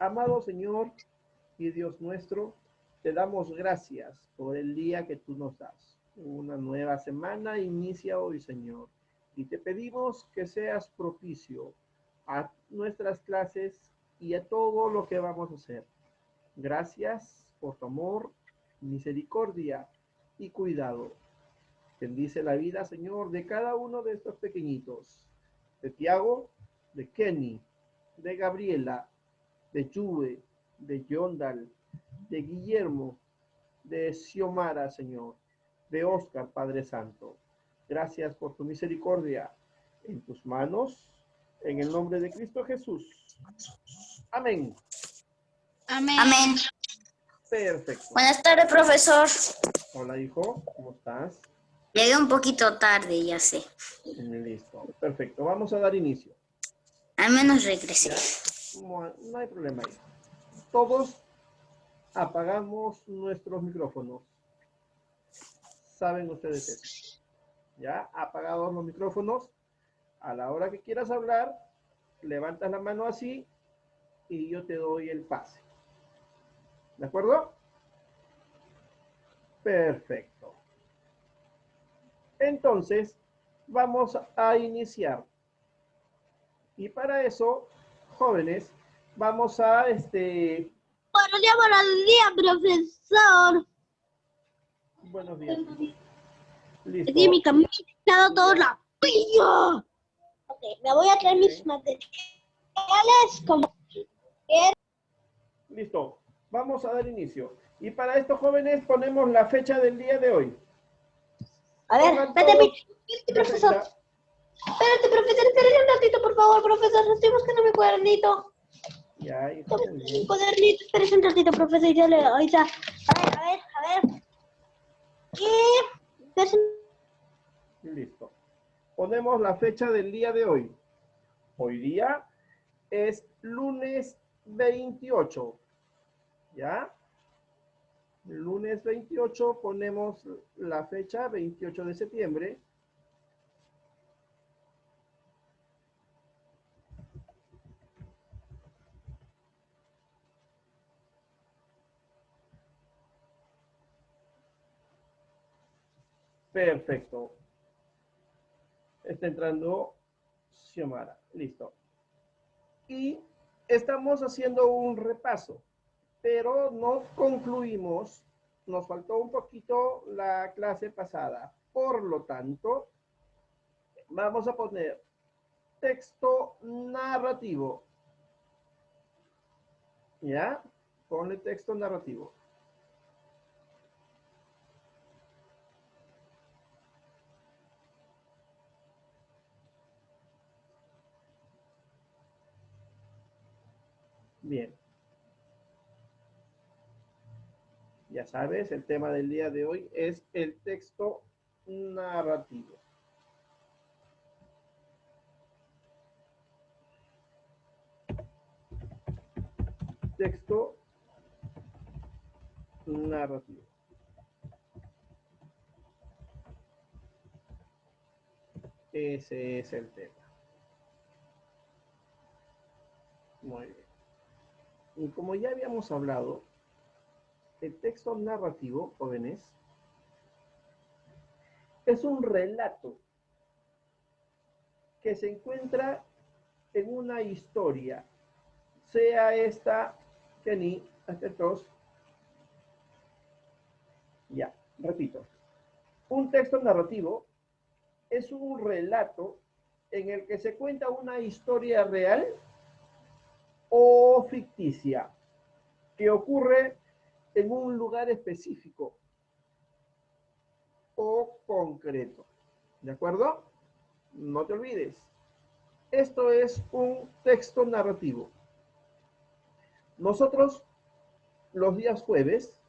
Amado Señor y Dios nuestro, te damos gracias por el día que tú nos das. Una nueva semana inicia hoy, Señor, y te pedimos que seas propicio a nuestras clases y a todo lo que vamos a hacer. Gracias por tu amor, misericordia y cuidado. Bendice la vida, Señor, de cada uno de estos pequeñitos, de Tiago, de Kenny, de Gabriela, de Juve, de Yondal, de Guillermo, de Xiomara, Señor, de Oscar, Padre Santo. Gracias por tu misericordia. En tus manos, en el nombre de Cristo Jesús. Amén. Amén. Amén. Perfecto. Buenas tardes, profesor. Hola, hijo, ¿cómo estás? Llegué un poquito tarde, ya sé. Listo, perfecto. Vamos a dar inicio. Al menos regresé. No hay problema ahí. Todos apagamos nuestros micrófonos. ¿Saben ustedes eso? ¿Ya? Apagados los micrófonos. A la hora que quieras hablar, levantas la mano así y yo te doy el pase. ¿De acuerdo? Perfecto. Entonces, vamos a iniciar. Y para eso, jóvenes, vamos a Buenos días, profesor. Buenos días. Listo. Aquí mi camino me ha dado toda la pilla. Ok, me voy a traer mis materiales como... Listo. Vamos a dar inicio. Y para estos jóvenes ponemos la fecha del día de hoy. A ver, Pongan espérate, todos profesor. la fecha. Espérate, profesor, espérate un ratito, por favor, profesor. Estoy buscando mi cuadernito. Ya, hijo, muy bien. Mi cuadernito, espérate un ratito, profesor. Ya le... Ahí está. A ver. Listo. Ponemos la fecha del día de hoy. Hoy día es lunes 28. ¿Ya? Lunes 28 ponemos la fecha, 28 de septiembre. Perfecto. Está entrando Xiomara. Listo. Y estamos haciendo un repaso, pero no concluimos. Nos faltó un poquito la clase pasada. Por lo tanto, vamos a poner texto narrativo. ¿Ya? Ponle texto narrativo. Bien. Ya sabes, el tema del día de hoy es el texto narrativo. Texto narrativo. Ese es el tema. Muy bien. Y como ya habíamos hablado, el texto narrativo, jóvenes, es un relato que se encuentra en una historia, sea esta, Kenny, atentos. Ya, repito. Un texto narrativo es un relato en el que se cuenta una historia real o ficticia que ocurre en un lugar específico o concreto. ¿De acuerdo? No te olvides. Esto es un texto narrativo. Nosotros, los días jueves,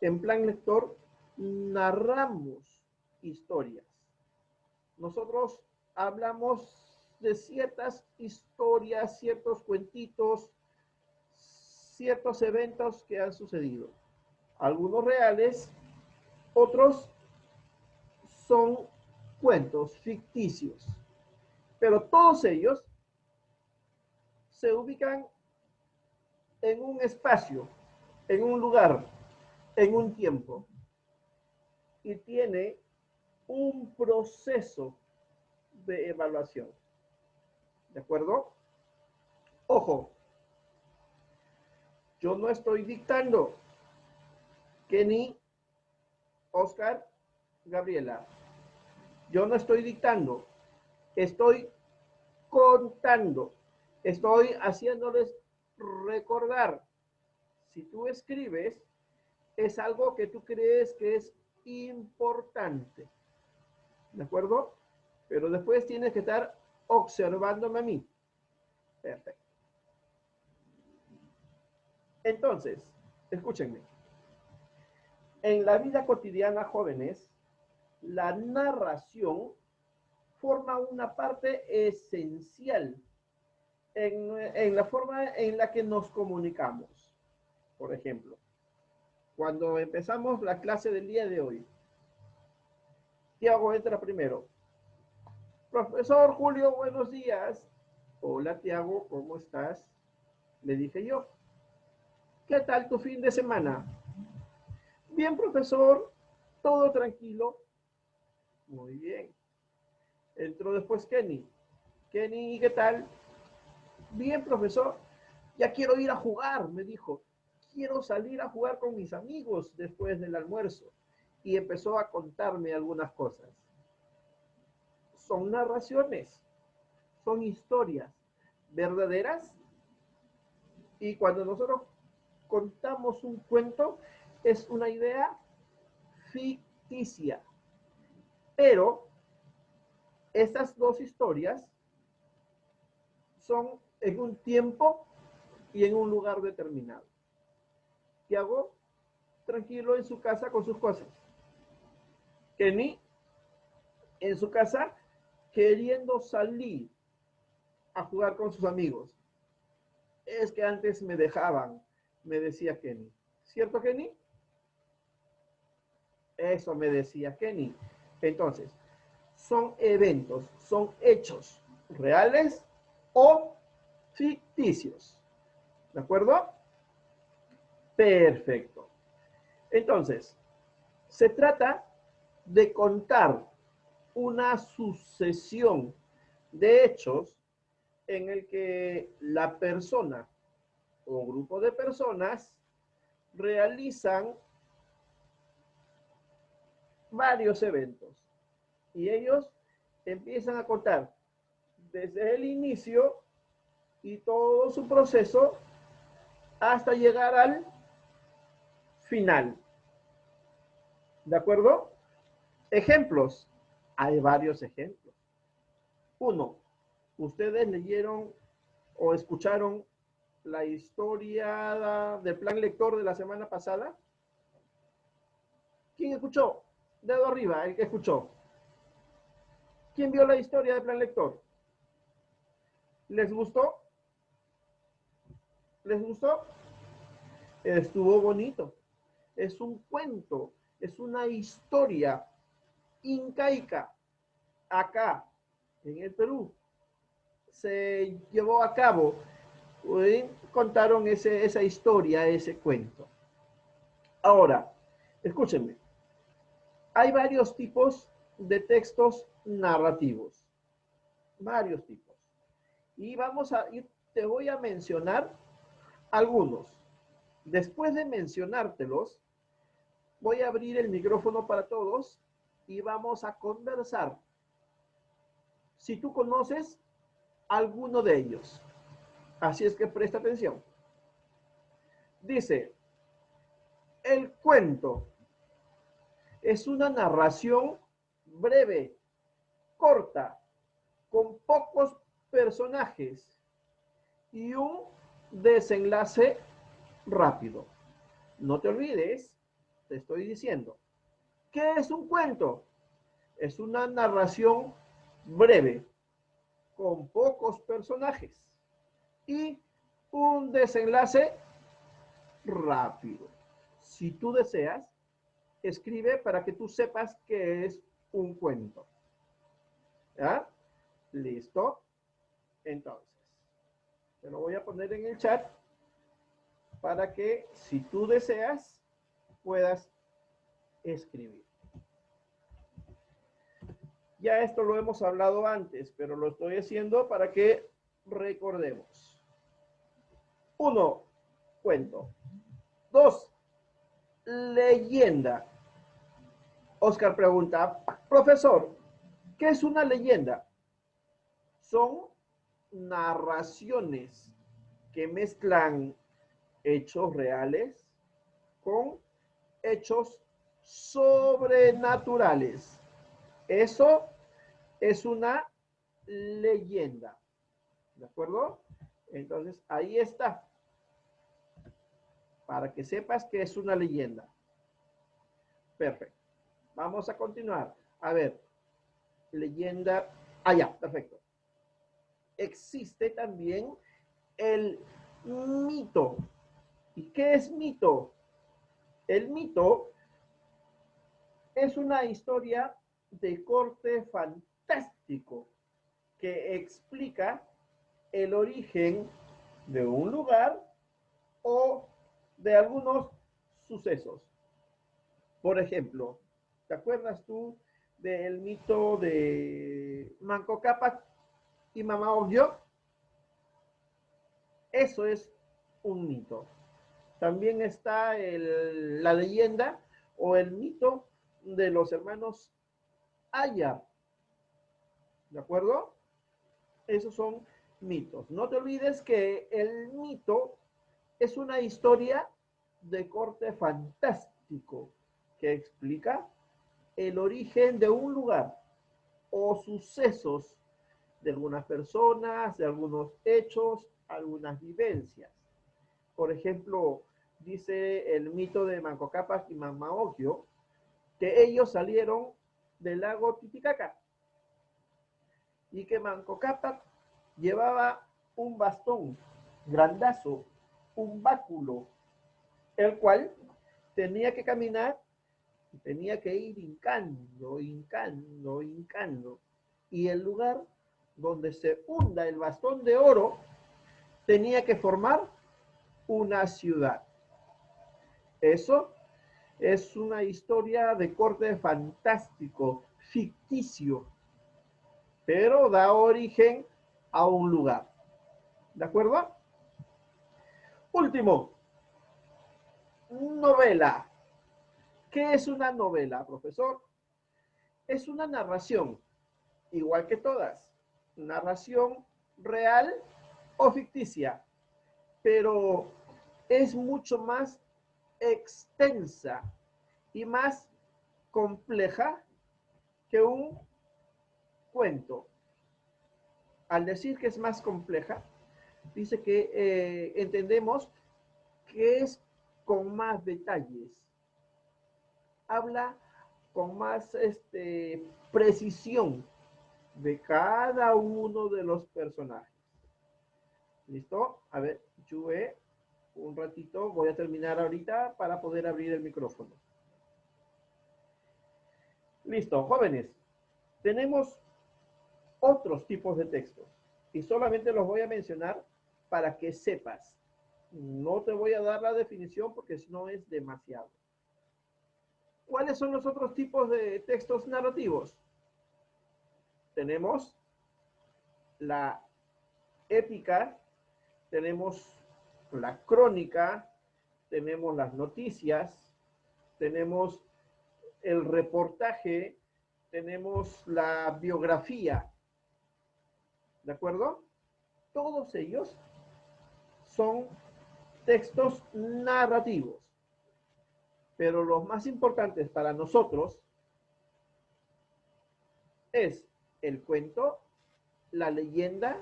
en Plan Lector, narramos historias. Nosotros hablamos de ciertas historias, ciertos cuentitos, ciertos eventos que han sucedido. Algunos reales, otros son cuentos ficticios. Pero todos ellos se ubican en un espacio, en un lugar, en un tiempo, y tiene un proceso de evaluación. ¿De acuerdo? Ojo, yo no estoy dictando. Kenny, Oscar, Gabriela. Yo no estoy dictando. Estoy contando. Estoy haciéndoles recordar. Si tú escribes, es algo que tú crees que es importante. ¿De acuerdo? Pero después tienes que estar observándome a mí. Perfecto. Entonces, escúchenme. En la vida cotidiana, jóvenes, la narración forma una parte esencial en la forma en la que nos comunicamos. Por ejemplo, cuando empezamos la clase del día de hoy, Tiago entra primero. Profesor Julio, buenos días. Hola, Tiago, ¿cómo estás? Le dije yo. ¿Qué tal tu fin de semana? Bien, profesor, todo tranquilo. Muy bien. Entró después Kenny. Kenny, ¿qué tal? Bien, profesor. Ya quiero ir a jugar, me dijo. Quiero salir a jugar con mis amigos después del almuerzo. Y empezó a contarme algunas cosas. Son narraciones, son historias verdaderas. Y cuando nosotros contamos un cuento, es una idea ficticia. Pero estas dos historias son en un tiempo y en un lugar determinado. Tiago, tranquilo en su casa con sus cosas. Kenny, en su casa, queriendo salir a jugar con sus amigos. Es que antes me dejaban, me decía Kenny. ¿Cierto, Kenny? Eso me decía Kenny. Entonces, son eventos, son hechos reales o ficticios. ¿De acuerdo? Perfecto. Entonces, se trata de contar una sucesión de hechos en el que la persona o grupo de personas realizan varios eventos y ellos empiezan a contar desde el inicio y todo su proceso hasta llegar al final. ¿De acuerdo? Ejemplos. Hay varios ejemplos. Uno, ¿ustedes leyeron o escucharon la historia del plan lector de la semana pasada? ¿Quién escuchó? Dedo arriba, el que escuchó. ¿Quién vio la historia del plan lector? ¿Les gustó? ¿Les gustó? Estuvo bonito. Es un cuento, es una historia incaica. Acá, en el Perú, se llevó a cabo, contaron esa historia, ese cuento. Ahora, escúchenme. Hay varios tipos de textos narrativos. Varios tipos. Y te voy a mencionar algunos. Después de mencionártelos, voy a abrir el micrófono para todos y vamos a conversar. Si tú conoces alguno de ellos. Así es que presta atención. Dice, el cuento es una narración breve, corta, con pocos personajes y un desenlace rápido. No te olvides, te estoy diciendo, ¿qué es un cuento? Es una narración breve, con pocos personajes y un desenlace rápido. Si tú deseas, escribe para que tú sepas qué es un cuento. ¿Ya? ¿Listo? Entonces, te lo voy a poner en el chat para que, si tú deseas, puedas escribir. Ya esto lo hemos hablado antes, pero lo estoy haciendo para que recordemos. 1, cuento. 2, leyenda. Oscar pregunta, profesor, ¿qué es una leyenda? Son narraciones que mezclan hechos reales con hechos sobrenaturales. Eso es una leyenda. ¿De acuerdo? Entonces, ahí está. Para que sepas que es una leyenda. Perfecto. Vamos a continuar. A ver. Leyenda. Ah, ya. Perfecto. Existe también el mito. ¿Y qué es mito? El mito es una historia de corte fantástico que explica el origen de un lugar o de algunos sucesos. Por ejemplo, ¿te acuerdas tú del mito de Manco Cápac y Mamá Ogllo? Eso es un mito. También está la leyenda o el mito de los hermanos Ayar. ¿De acuerdo? Esos son mitos. No te olvides que el mito es una historia de corte fantástico que explica el origen de un lugar o sucesos de algunas personas, de algunos hechos, algunas vivencias. Por ejemplo, dice el mito de Manco Cápac y Mama Ogllo que ellos salieron del lago Titicaca y que Manco Cápac llevaba un bastón grandazo, un báculo, el cual tenía que caminar, tenía que ir hincando, hincando, hincando. Y el lugar donde se hunda el bastón de oro tenía que formar una ciudad. Eso es una historia de corte fantástico, ficticio, pero da origen a un lugar. ¿De acuerdo? Último, novela. ¿Qué es una novela, profesor? Es una narración, igual que todas. Narración real o ficticia, pero es mucho más extensa y más compleja que un cuento. Al decir que es más compleja, dice que entendemos que es con más detalles. Habla con más precisión de cada uno de los personajes. ¿Listo? A ver, Chue, un ratito, voy a terminar ahorita para poder abrir el micrófono. Listo, jóvenes. Tenemos otros tipos de textos y solamente los voy a mencionar para que sepas. No te voy a dar la definición porque si no es demasiado. ¿Cuáles son los otros tipos de textos narrativos? Tenemos la épica, tenemos la crónica, tenemos las noticias, tenemos el reportaje, tenemos la biografía. ¿De acuerdo? Todos ellos son textos narrativos. Pero los más importantes para nosotros es el cuento, la leyenda,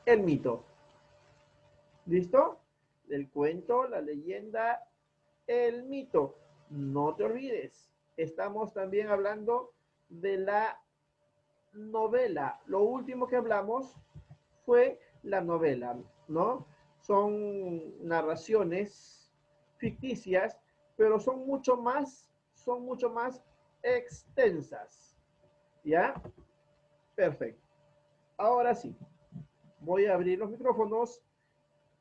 el mito. ¿Listo? El cuento, la leyenda, el mito. No te olvides, estamos también hablando de la novela. Lo último que hablamos fue la novela, ¿no? Son narraciones ficticias, pero son mucho más extensas. ¿Ya? Perfecto. Ahora sí, voy a abrir los micrófonos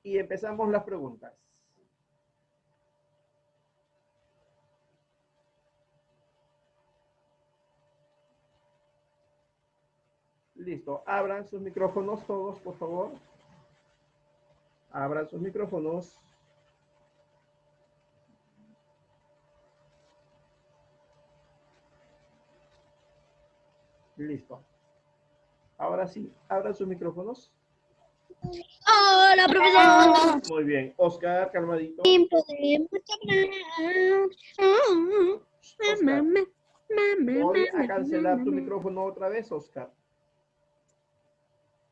y empezamos las preguntas. Listo. Abran sus micrófonos todos, por favor. Abran sus micrófonos. Listo. Ahora sí, abran sus micrófonos. Hola, profesor. Muy bien. Oscar, calmadito. Oscar, voy a cancelar tu micrófono otra vez, Oscar.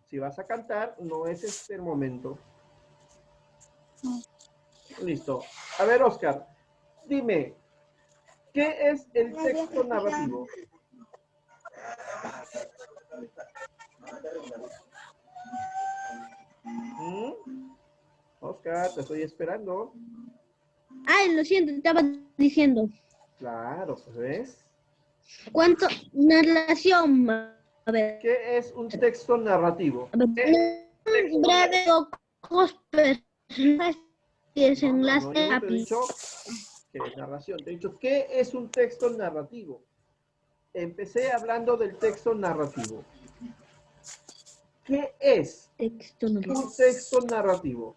Si vas a cantar, no es este el momento. Listo. A ver, Oscar, dime, ¿qué es el texto narrativo? Oscar, te estoy esperando. Ay, lo siento, estaba diciendo. Claro, pues ves. ¿Cuánto? Narración. A ver. ¿Qué es un texto narrativo? A ver. Breve, pocos personajes y desenlace No, yo no te he rápido. dicho que es narración. Te he dicho, ¿qué es un texto narrativo? Empecé hablando del texto narrativo. ¿Qué es Texto narrativo. un texto narrativo?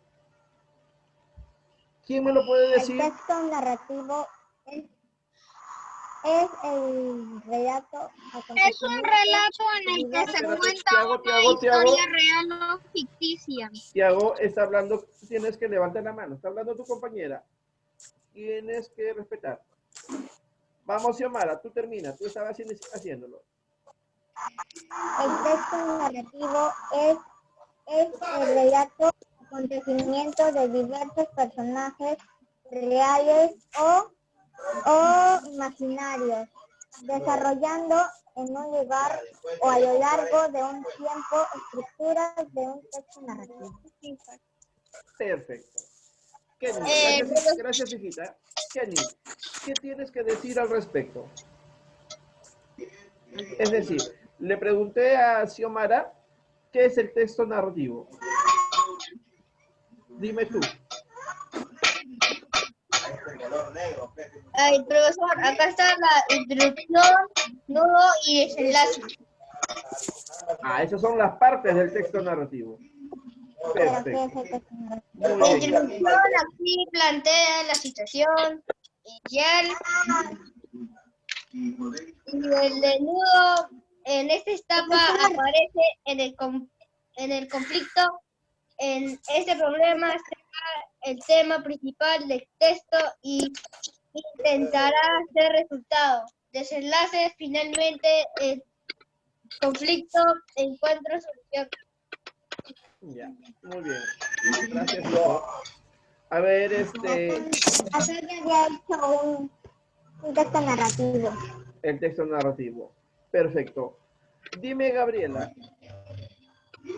¿Quién me lo puede decir? El texto narrativo es el relato. Es un relato en el que se Espérate, cuenta una historia real o ficticia. Tiago está hablando, tienes que levantar la mano. Está hablando tu compañera. Tienes que respetar. Vamos, Xiomara, tú termina. Tú estabas haciéndolo. El texto narrativo es el relato de acontecimientos de diversos personajes reales o imaginarios, desarrollando en un lugar o a lo largo de un tiempo estructuras de un texto narrativo. Perfecto. Kenny, gracias, hijita. Kenny, ¿qué tienes que decir al respecto? Es decir, le pregunté a Xiomara, ¿qué es el texto narrativo? Dime tú. Ay, profesor, acá está la introducción, nudo y desenlace. Ah, esas son las partes del texto narrativo. Pero ¿qué es Perfecto. el texto narrativo? Muy La bien. introducción aquí plantea la situación inicial y el desnudo en esta etapa aparece en el conflicto. En este problema está el tema principal del texto y intentará hacer resultado. Desenlace, finalmente el conflicto encuentra solución. Ya, muy bien. Gracias, hijo. A ver, Acá ya había hecho un texto narrativo. el texto narrativo. Perfecto. Dime, Gabriela,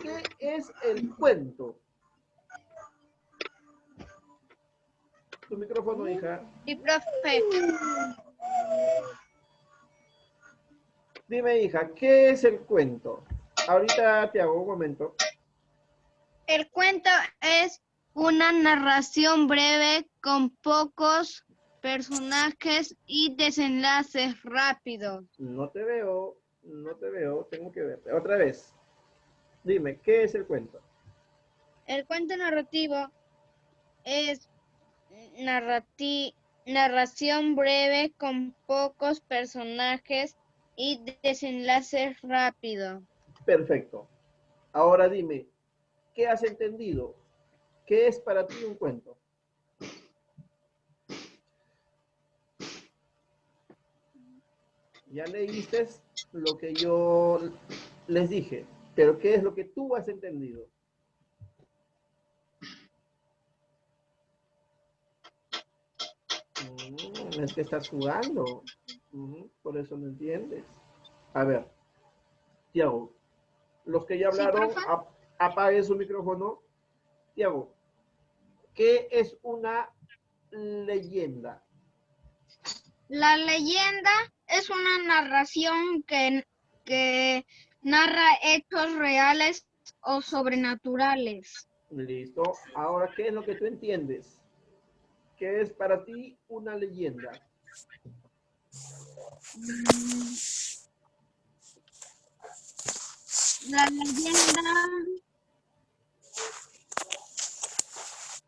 ¿qué es el cuento? Tu micrófono, hija. Sí, profe. Dime, hija, ¿qué es el cuento? Ahorita te hago un momento. El cuento es una narración breve con pocos personajes y desenlaces rápidos. No te veo, tengo que verte. Otra vez. Dime, ¿qué es el cuento? El cuento narrativo es narración breve con pocos personajes y desenlaces rápidos. Perfecto. Ahora dime, ¿qué has entendido? ¿Qué es para ti un cuento? Ya leíste lo que yo les dije, pero ¿qué es lo que tú has entendido? Es que estás jugando. Por eso no entiendes. A ver, Tiago, los que ya hablaron, profe. apaguen su micrófono. Tiago, ¿qué es una leyenda? La leyenda es una narración que narra hechos reales o sobrenaturales. Listo. Ahora, ¿qué es lo que tú entiendes? ¿Qué es para ti una leyenda? la leyenda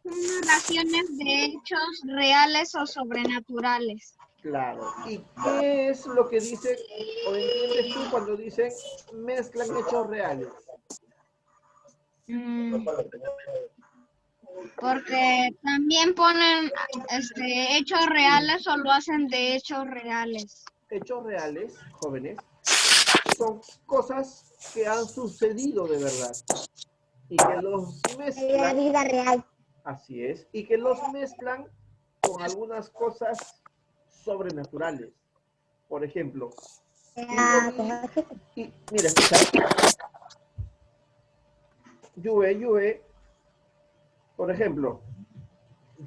son narraciones de hechos reales o sobrenaturales. Claro. ¿Y qué es lo que dicen o entiendes tú cuando dicen mezclan hechos reales? Porque también ponen hechos reales o lo hacen de hechos reales. Hechos reales, jóvenes, son cosas que han sucedido de verdad y que los En la mezclan, vida real. así es, y que los mezclan con algunas cosas sobrenaturales. Por ejemplo, y mira, escucha, Yue, por ejemplo,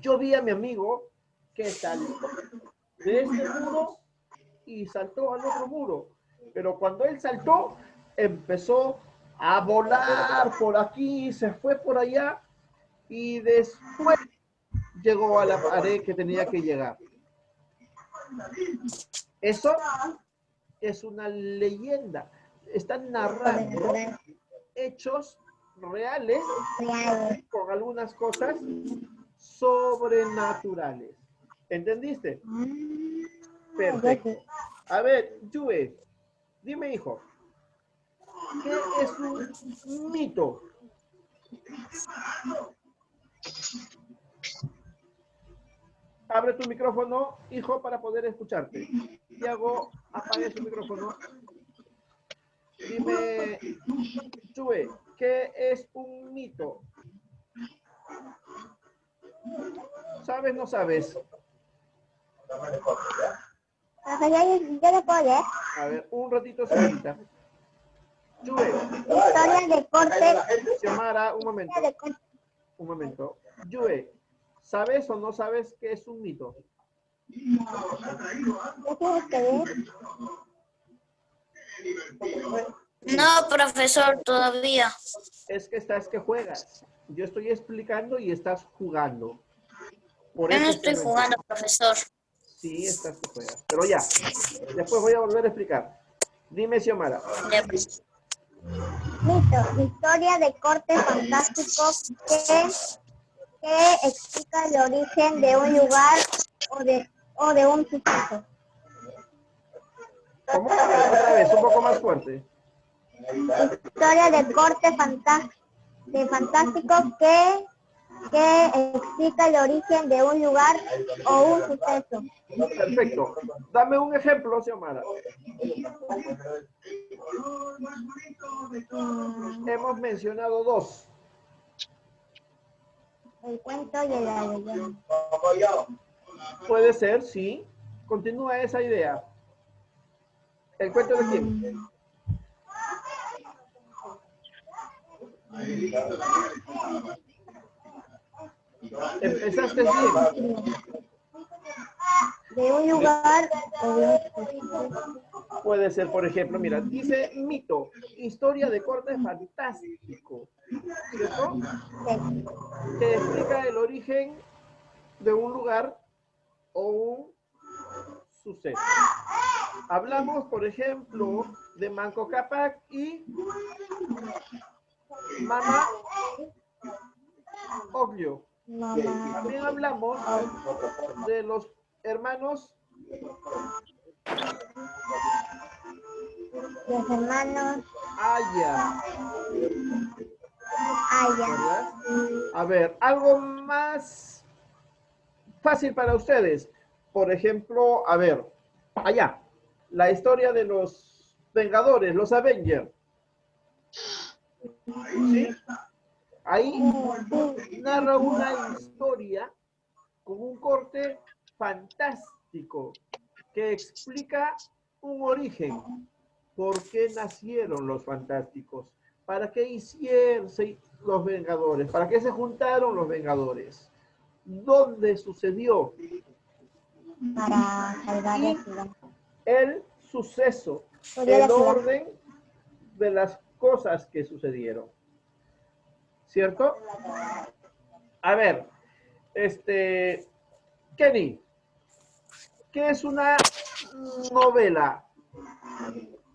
yo vi a mi amigo que salió de este muro y saltó al otro muro, pero cuando él saltó, empezó a volar por aquí, se fue por allá y después llegó a la pared que tenía que llegar. Eso es una leyenda. Están narrando hechos reales con algunas cosas sobrenaturales. ¿Entendiste? Perfecto. A ver, Yue, dime, hijo, ¿qué es un mito? Abre tu micrófono, hijo, para poder escucharte. Tiago, apague su micrófono. Dime, Yue, ¿qué es un mito? ¿Sabes o no sabes? Yo le puedo leer. A ver, un ratito, señorita. Yue, Historia de corte. Xiomara, un momento. Un momento. Yue, ¿sabes o no sabes qué es un mito? ¿Qué tienes que ver? No, profesor, todavía. Es que estás que juegas. Yo estoy explicando y estás jugando. Por Yo no eso estoy es que jugando, profesor. Sí, estás que juegas. Pero ya, después voy a volver a explicar. Dime, Xiomara. Ya, pues. Mito, historia de corte fantástico que explica el origen de un lugar o de un suceso. ¿Cómo? Otra vez, un poco más fuerte. Historia de corte fantástico que explica el origen de un lugar o un suceso. Perfecto. Dame un ejemplo, Xiomara. Hemos mencionado dos. El cuento y la leyenda. Puede ser, sí. Continúa esa idea. ¿El cuento de quién? Empezaste bien. De un lugar o de un suceso. Puede ser, por ejemplo, mira, dice mito, historia de corte fantástico, ¿cierto? Que explica el origen de un lugar o un suceso. Hablamos, por ejemplo, de Manco Cápac y Mama Oglio. También hablamos de los hermanos Los hermanos Aya. Aya. ¿Verdad? A ver, algo más fácil para ustedes. Por ejemplo, a ver, allá, la historia de los Vengadores, los Avengers. ¿Sí? Ahí narra una historia con un corte fantástico que explica un origen. ¿Por qué nacieron los fantásticos? ¿Para qué hicieron los Vengadores? ¿Para qué se juntaron los Vengadores? ¿Dónde sucedió? Para salvar la ciudad. El suceso, el orden de las cosas que sucedieron. ¿Cierto? A ver, Kenny, ¿qué es una novela?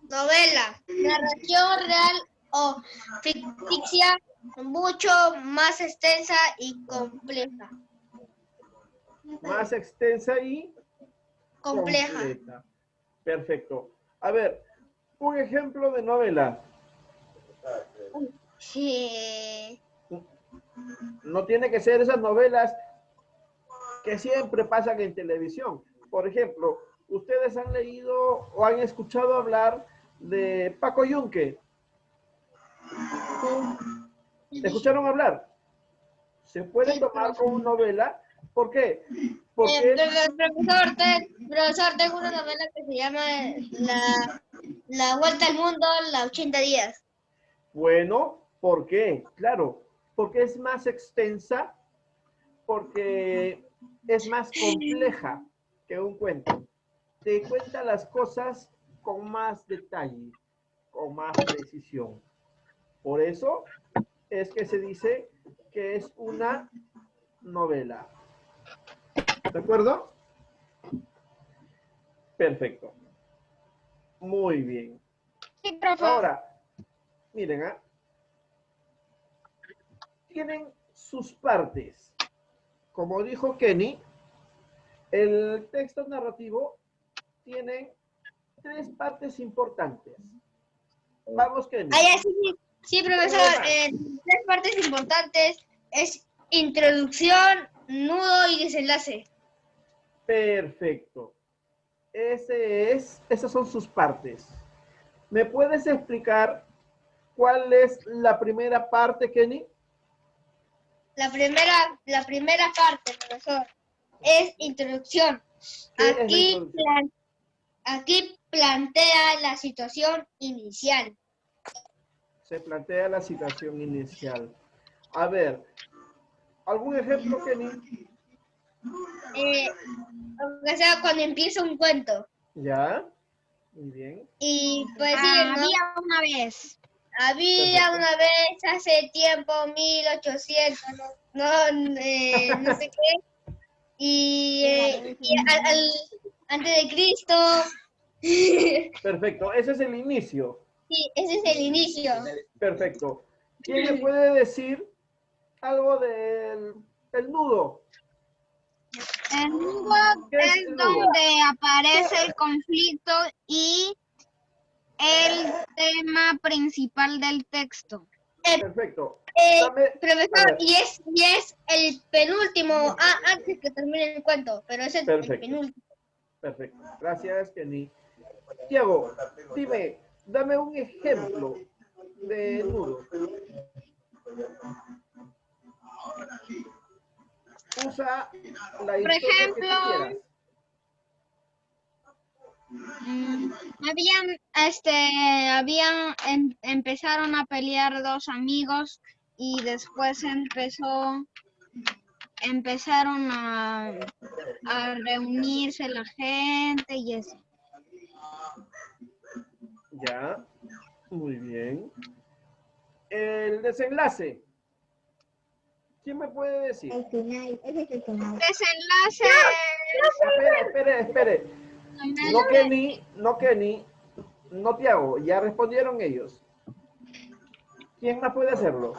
Novela. Narración real o ficticia mucho más extensa y compleja. Más extensa y Compleja. completa. Perfecto. A ver, un ejemplo de novela. Sí. No tiene que ser esas novelas que siempre pasan en televisión. Por ejemplo, ustedes han leído o han escuchado hablar de Paco Yunque. ¿Escucharon hablar? Se puede Sí, tomar profesor. como novela. ¿Por qué? Porque Profesor, tengo una novela que se llama La Vuelta al Mundo, la 80 días. bueno, ¿por qué? Claro, porque es más extensa, porque es más compleja que un cuento. Te cuenta las cosas con más detalle, con más precisión. Por eso es que se dice que es una novela. ¿De acuerdo? Perfecto. Muy bien. Sí, profe. Ahora, miren, ¿ah? Tienen sus partes. Como dijo Kenny, el texto narrativo tiene 3 partes importantes. Vamos, Kenny. Sí, profesor. Tres partes importantes es introducción, nudo y desenlace. Perfecto. Esas son sus partes. ¿Me puedes explicar cuál es la primera parte, Kenny? La primera parte, profesor, es introducción. ¿Qué es la introducción? Aquí plantea la situación inicial. Se plantea la situación inicial. A ver, ¿algún ejemplo, Kenny? O sea, cuando empieza un cuento. Ya, muy bien. Y pues sí, ¿no? Había una vez. Había Perfecto. una vez hace tiempo, 1800, no sé qué, antes de Cristo. Perfecto, ese es el inicio. Sí, ese es el inicio. Perfecto. ¿Quién me puede decir algo del el nudo? El nudo ¿Qué es es el nudo? donde aparece el conflicto y el tema principal del texto. Perfecto. Dame, a Profesor, ver, y es el penúltimo, antes que termine el cuento, pero es el perfecto. penúltimo. Perfecto. Gracias, Kenny. Tiago, dime, dame un ejemplo de nudo. Usa la historia que tú ejemplo, quieras. Empezaron a pelear dos amigos y después empezaron a reunirse la gente y eso. Ya, muy bien. El desenlace. ¿Quién me puede decir? El final, ese es el final. Desenlace. Espere. No Kenny, no Tiago, ya respondieron ellos. ¿Quién más puede hacerlo?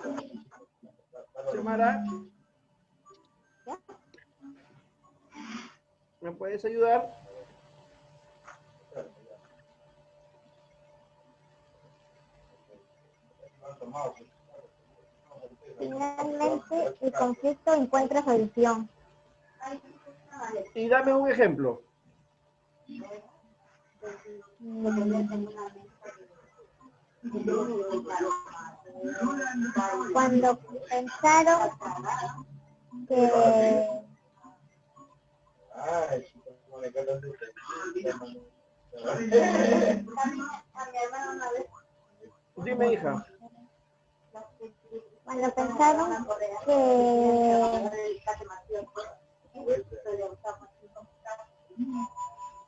Xiomara, ¿me puedes ayudar? Finalmente, el conflicto encuentra solución. Y dame un ejemplo. Cuando pensaron que Dime, hija. cuando pensaron que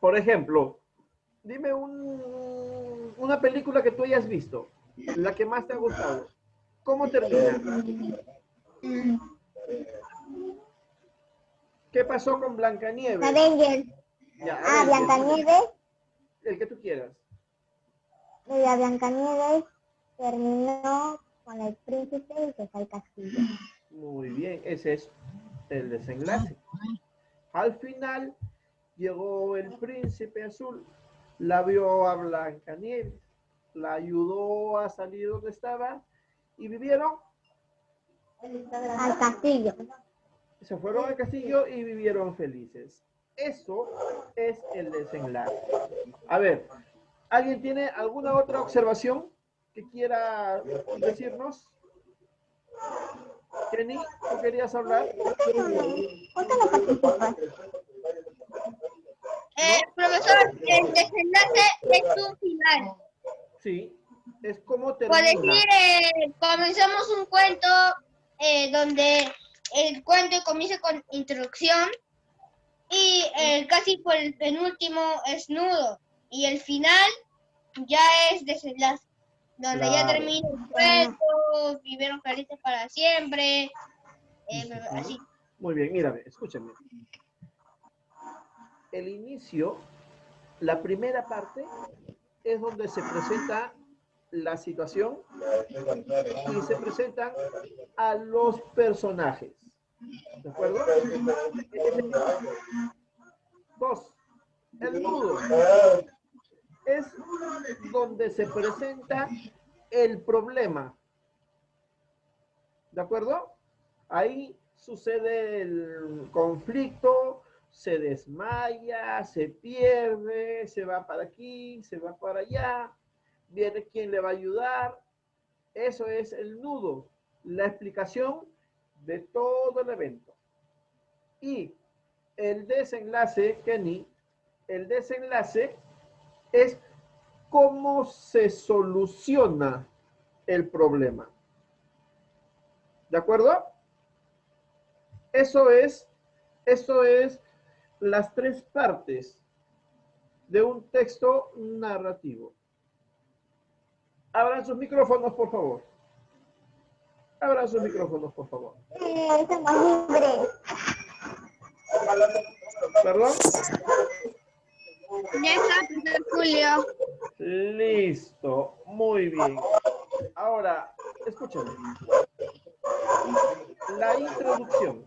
Por ejemplo, dime una película que tú hayas visto, la que más te ha gustado. ¿Cómo termina? ¿Qué pasó con Blancanieves? Avengers, Ya, Avengers, Blancanieves, el que tú quieras. la Blancanieves terminó con el príncipe y se fue al castillo. Muy bien, ese es el desenlace. Al final llegó el príncipe azul, la vio a Blancanieves, la ayudó a salir donde estaba y vivieron. Al castillo. Se fueron al castillo y vivieron felices. Eso es el desenlace. A ver, ¿alguien tiene alguna otra observación que quiera decirnos? Kenny, ¿tú querías hablar? ¿Por qué no participas? Profesor, el desenlace es un final. Sí, es como Por termina. decir, comenzamos un cuento donde el cuento comienza con introducción y casi por el penúltimo es nudo y el final ya es desenlace, donde ya Claro. termina el cuento, vivieron felices para siempre, así. Muy bien, mírame, escúchame. El inicio, la primera parte, es donde se presenta la situación y se presentan a los personajes. ¿De acuerdo? Dos, el nudo es donde se presenta el problema. ¿De acuerdo? Ahí sucede el conflicto, se desmaya, se pierde, se va para aquí, se va para allá, viene quien le va a ayudar. Eso es el nudo, la explicación de todo el evento. Y el desenlace, Kenny, el desenlace es cómo se soluciona el problema. ¿De acuerdo? Eso es las tres partes de un texto narrativo. Abran sus micrófonos, por favor. Abran sus micrófonos, por favor. Somos libres. ¿Perdón? Ya está, profesor Julio. Listo. Muy bien. Ahora, escúchame. La introducción.